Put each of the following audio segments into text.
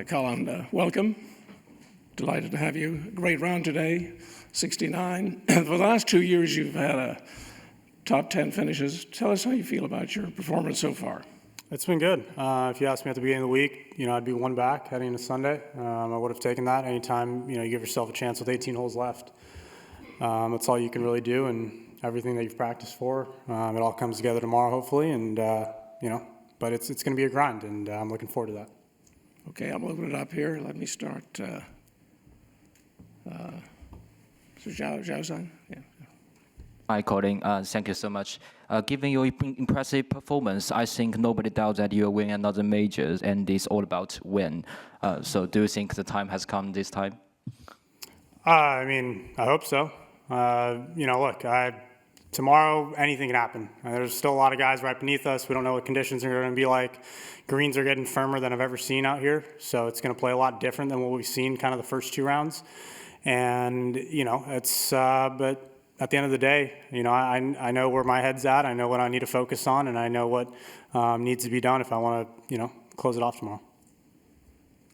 Collin, welcome. Delighted to have you. Great round today, 69. For the last 2 years, you've had a top 10 finishes. Tell us how you feel about your performance so far. It's been good. If you asked me at the beginning of the week, I'd be one back heading into Sunday. I would have taken that anytime, you give yourself a chance with 18 holes left. That's all you can really do, and everything that you've practiced for. It all comes together tomorrow, hopefully, and, but it's going to be a grind, and I'm looking forward to that. Okay, I'm opening it up here. Let me start. So Zhao-san? Yeah. Hi, Collin. Thank you so much. Given your impressive performance, I think nobody doubts that you'll win another majors, and it's all about win. So do you think the time has come this time? I hope so. Look, tomorrow anything can happen. There's still a lot of guys right beneath us. We don't know what conditions are going to be like. Greens are getting firmer than I've ever seen out here, so it's going to play a lot different than what we've seen kind of the first two rounds. And, it's, but at the end of the day, I know where my head's at. I know what I need to focus on, and I know what needs to be done if I want to, close it off tomorrow.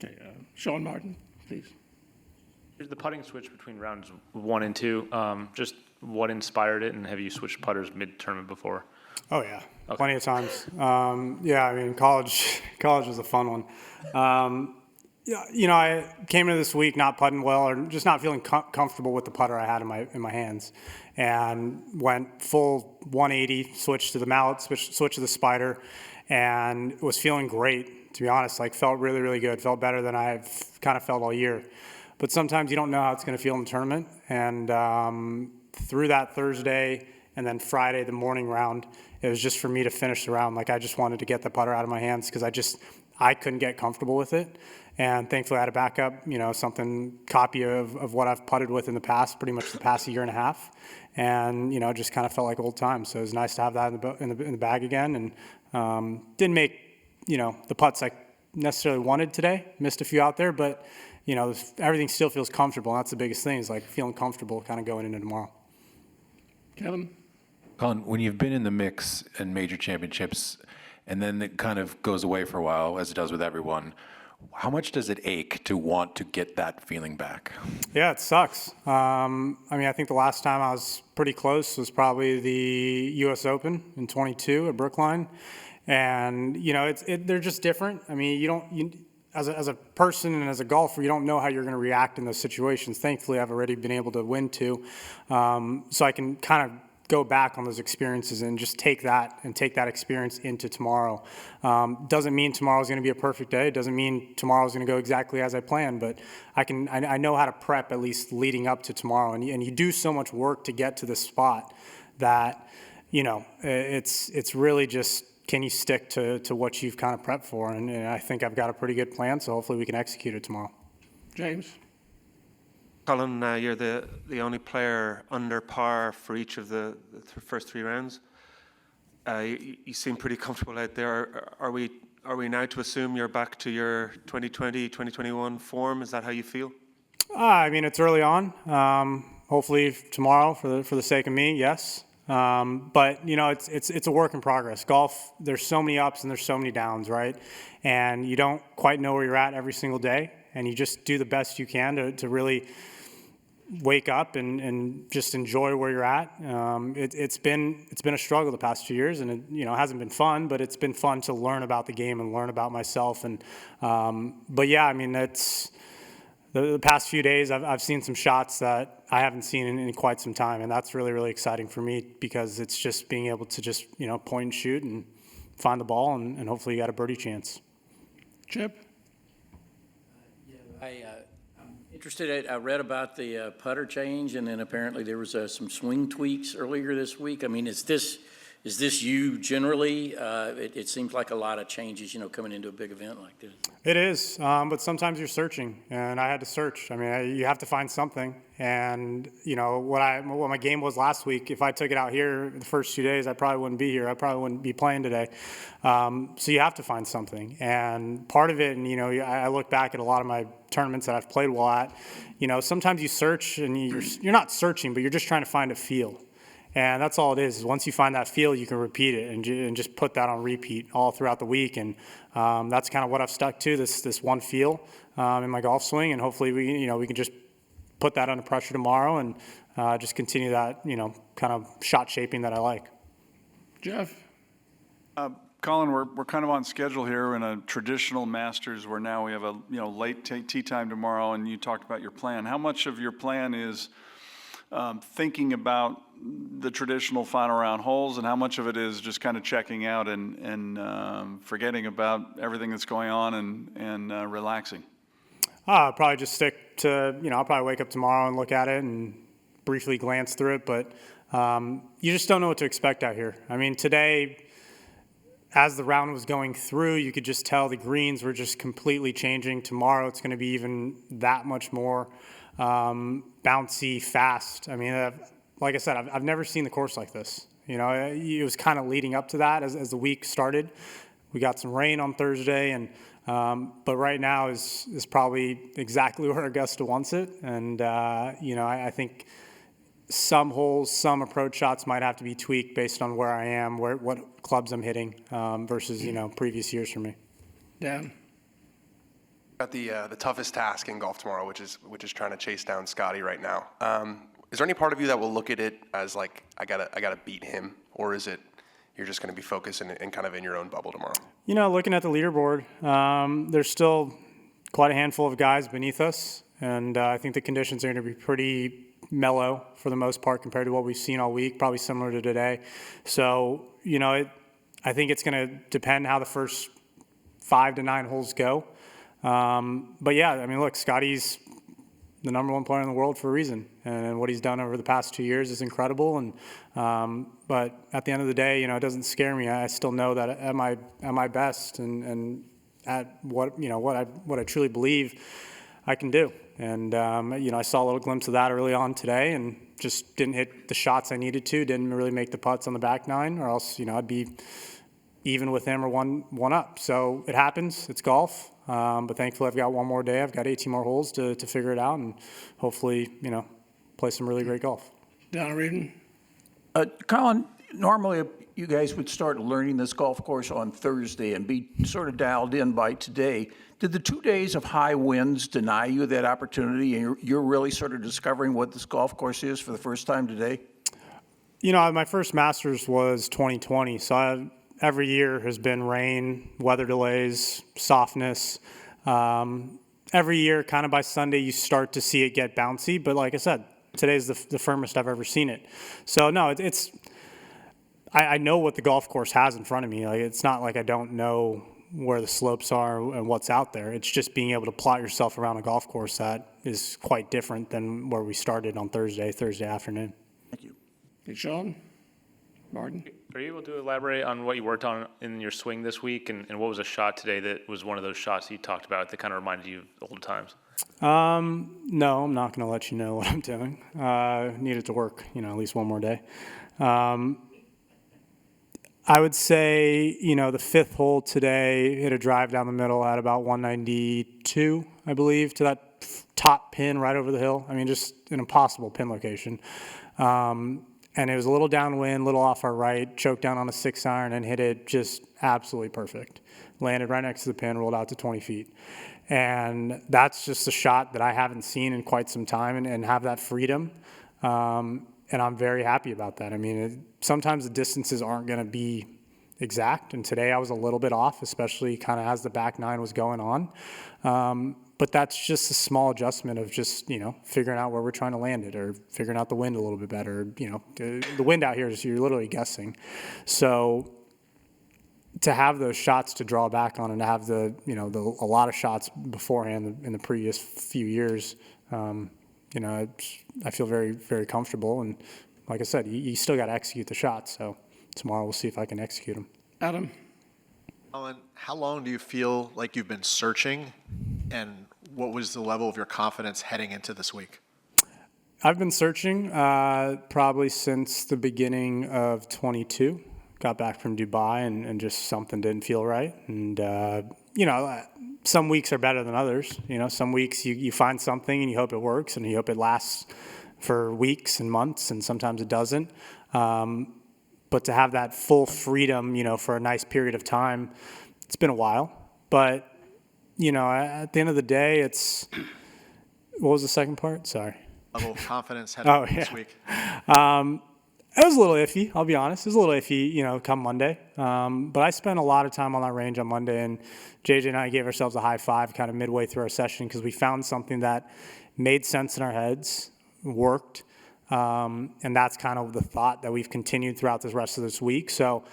Okay, Sean Martin, please. The putting switch between rounds 1 and 2, just what inspired it, and have you switched putters mid-tournament before? Oh, yeah. Okay. Plenty of times. College was a fun one. I came into this week not putting well, or just not feeling comfortable with the putter I had in my hands, and went full 180, switched to the mallet, switched to the spider, and was feeling great, to be honest. Felt really, really good. Felt better than I've kind of felt all year. But sometimes you don't know how it's going to feel in the tournament, and through that Thursday and then Friday, the morning round, it was just for me to finish the round. I just wanted to get the putter out of my hands because I couldn't get comfortable with it. And thankfully I had a backup, something copy of what I've putted with in the past, pretty much the past year and a half. And, just kind of felt like old times. So it was nice to have that in the bag again. And didn't make, the putts I necessarily wanted today. Missed a few out there, but, everything still feels comfortable. And that's the biggest thing, is feeling comfortable kind of going into tomorrow. Kevin? Collin, when you've been in the mix in major championships, and then it kind of goes away for a while, as it does with everyone, how much does it ache to want to get that feeling back? Yeah, it sucks. I think the last time I was pretty close was probably the U.S. Open in 22 at Brookline. And, they're just different. As a person and as a golfer, you don't know how you're going to react in those situations. Thankfully, I've already been able to win two. So I can kind of go back on those experiences and just take that experience into tomorrow. Doesn't mean tomorrow's going to be a perfect day. It doesn't mean tomorrow's going to go exactly as I planned, but I know how to prep at least leading up to tomorrow. And you do so much work to get to this spot that, it's really just, can you stick to what you've kind of prepped for? And I think I've got a pretty good plan, so hopefully we can execute it tomorrow. James? Collin, you're the only player under par for each of the first three rounds. You seem pretty comfortable out there. Are we now to assume you're back to your 2020, 2021 form? Is that how you feel? It's early on. Hopefully tomorrow, for the sake of me, yes. But it's a work in progress. Golf, there's so many ups and there's so many downs, right? And you don't quite know where you're at every single day, and you just do the best you can to really wake up and just enjoy where you're at. It's been a struggle the past 2 years, and it hasn't been fun, but it's been fun to learn about the game and learn about myself. And but yeah, it's the past few days I've seen some shots that I haven't seen in quite some time, and that's really, really exciting for me, because it's just being able to just point and shoot and find the ball, and hopefully you got a birdie chance. Chip? I'm interested. I read about the putter change, and then apparently there was some swing tweaks earlier this week. Is this you generally? It seems like a lot of changes, coming into a big event like this. It is, but sometimes you're searching, and I had to search. You have to find something. And what my game was last week, if I took it out here the first 2 days, I probably wouldn't be here. I probably wouldn't be playing today. So you have to find something. And part of it, and I look back at a lot of my tournaments that I've played well at. Sometimes you search, and you're not searching, but you're just trying to find a feel. And that's all it is. Once you find that feel, you can repeat it and just put that on repeat all throughout the week. And that's kind of what I've stuck to, this one feel in my golf swing. And hopefully we can just put that under pressure tomorrow and just continue that, kind of shot shaping that I like. Jeff? Collin, we're kind of on schedule here in a traditional Masters where now we have a late tee time tomorrow, and you talked about your plan. How much of your plan is thinking about the traditional final round holes, and how much of it is just kind of checking out and forgetting about everything that's going on and relaxing? I'll probably just stick to, I'll probably wake up tomorrow and look at it and briefly glance through it, but you just don't know what to expect out here. I mean, today, as the round was going through, you could just tell the greens were just completely changing. Tomorrow, it's going to be even that much more bouncy, fast. I mean, like I said, I've never seen the course like this. It was kind of leading up to that as the week started. We got some rain on Thursday, and but right now is probably exactly where Augusta wants it. And I think some holes, some approach shots might have to be tweaked based on where I am, what clubs I'm hitting versus previous years for me. Dan? Got the toughest task in golf tomorrow, which is trying to chase down Scottie right now. Is there any part of you that will look at it as like I gotta beat him, or is it you're just going to be focused and kind of in your own bubble tomorrow? Looking at the leaderboard, there's still quite a handful of guys beneath us, and I think the conditions are going to be pretty mellow for the most part compared to what we've seen all week, probably similar to today. So, I think it's going to depend how the first 5 to 9 holes go. But yeah, I mean, look, Scottie's the number one player in the world for a reason, and what he's done over the past 2 years is incredible. And but at the end of the day, it doesn't scare me. I still know that at my best and at what I truly believe I can do. And I saw a little glimpse of that early on today, and just didn't hit the shots I needed to. Didn't really make the putts on the back nine, or else I'd be even with him or one up. So it happens. It's golf. But thankfully, I've got one more day. I've got 18 more holes to figure it out, and hopefully, play some really great golf. Donna Reardon? Collin, normally you guys would start learning this golf course on Thursday and be sort of dialed in by today. Did the 2 days of high winds deny you that opportunity, and you're really sort of discovering what this golf course is for the first time today? My first Masters was 2020, so every year has been rain, weather delays, softness. Every year, kind of by Sunday, you start to see it get bouncy. But like I said, today's the firmest I've ever seen it. So no, I know what the golf course has in front of me. Like, it's not like I don't know where the slopes are and what's out there. It's just being able to plot yourself around a golf course that is quite different than where we started on Thursday afternoon. Thank you. Hey, Sean? Martin? Are you able to elaborate on what you worked on in your swing this week, and what was a shot today that was one of those shots you talked about that kind of reminded you of old times? No, I'm not going to let you know what I'm doing. Needed to work, at least one more day. I would say, the fifth hole today, hit a drive down the middle at about 192, I believe, to that top pin right over the hill. I mean, just an impossible pin location. And it was a little downwind, little off our right, choked down on a 6-iron and hit it just absolutely perfect. Landed right next to the pin, rolled out to 20 feet. And that's just a shot that I haven't seen in quite some time and have that freedom. And I'm very happy about that. I mean, sometimes the distances aren't going to be exact. And today I was a little bit off, especially kind of as the back nine was going on. But that's just a small adjustment of just, figuring out where we're trying to land it, or figuring out the wind a little bit better. The wind out here is, you're literally guessing. So to have those shots to draw back on, and to have a lot of shots beforehand in the previous few years, I feel very, very comfortable. And like I said, you still got to execute the shots. So tomorrow we'll see if I can execute them. Adam? Collin, how long do you feel like you've been searching, and what was the level of your confidence heading into this week? I've been searching probably since the beginning of 22. Got back from Dubai, and just something didn't feel right. And, some weeks are better than others. Some weeks you find something and you hope it works and you hope it lasts for weeks and months, and sometimes it doesn't. But to have that full freedom, for a nice period of time, it's been a while. But, at the end of the day, what was the second part? Sorry. Level of confidence heading into this week. It was a little iffy, I'll be honest. It was a little iffy, come Monday. But I spent a lot of time on that range on Monday, and JJ and I gave ourselves a high five kind of midway through our session because we found something that made sense in our heads, worked, and that's kind of the thought that we've continued throughout the rest of this week. So,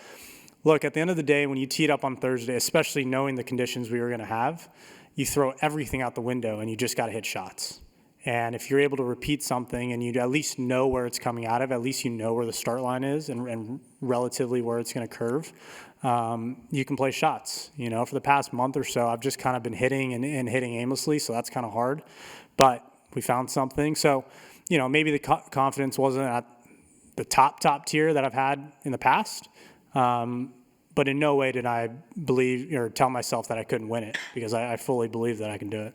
look, at the end of the day, when you teed up on Thursday, especially knowing the conditions we were going to have, you throw everything out the window and you just got to hit shots. And if you're able to repeat something and you at least know where it's coming out of, at least you know where the start line is and relatively where it's going to curve, you can play shots. For the past month or so, I've just kind of been hitting and hitting aimlessly, so that's kind of hard. But we found something. So, maybe the confidence wasn't at the top tier that I've had in the past. But in no way did I believe or tell myself that I couldn't win it because I fully believe that I can do it.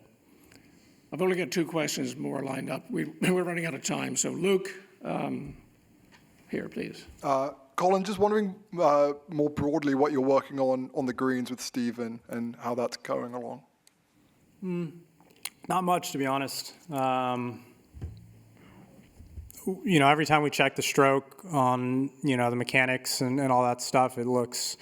I've only got 2 questions more lined up. We're running out of time. So, Luke, here, please. Collin, just wondering more broadly what you're working on the greens with Stephen and how that's going along. Not much, to be honest. Every time we check the stroke on, the mechanics and all that stuff, it looks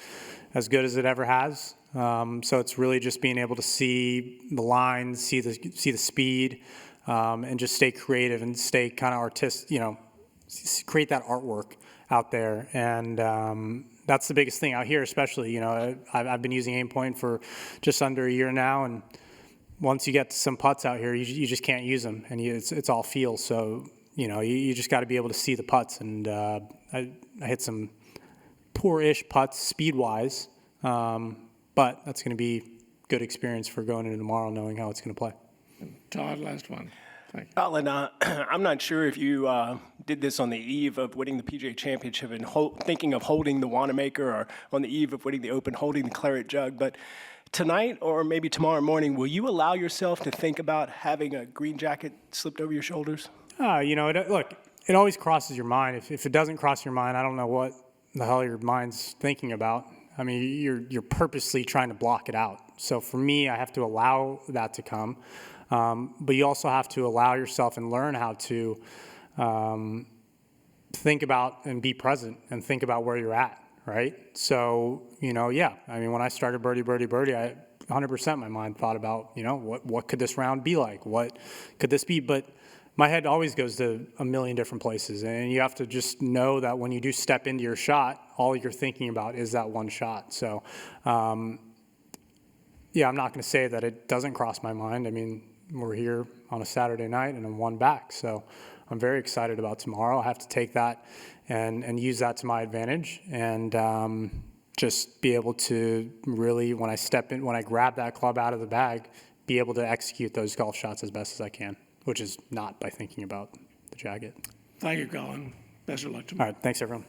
as good as it ever has. So it's really just being able to see the lines, see the speed, and just stay creative and stay kind of artistic, create that artwork out there. And that's the biggest thing out here, especially, I've been using aim point for just under a year now. And once you get some putts out here, you just can't use them. And it's all feel. So, you just got to be able to see the putts. And I hit some poor-ish putts speed-wise. But that's going to be good experience for going into tomorrow, knowing how it's going to play. Todd, last one. Thank you. Collin, I'm not sure if you did this on the eve of winning the PGA Championship and thinking of holding the Wanamaker, or on the eve of winning the Open, holding the Claret Jug, but tonight or maybe tomorrow morning, will you allow yourself to think about having a green jacket slipped over your shoulders? Look, it always crosses your mind. If it doesn't cross your mind, I don't know what the hell your mind's thinking about. I mean, you're purposely trying to block it out. So for me, I have to allow that to come. But you also have to allow yourself and learn how to think about and be present and think about where you're at, right? So, when I started birdie, I 100% my mind thought about, what could this round be like? What could this be? But my head always goes to a million different places, and you have to just know that when you do step into your shot, all you're thinking about is that one shot. So, I'm not going to say that it doesn't cross my mind. I mean, we're here on a Saturday night, and I'm one back, so I'm very excited about tomorrow. I have to take that and use that to my advantage, and just be able to really, when I grab that club out of the bag, be able to execute those golf shots as best as I can, which is not by thinking about the jacket. Thank you, Collin. Best of luck tomorrow. All right, thanks, everyone.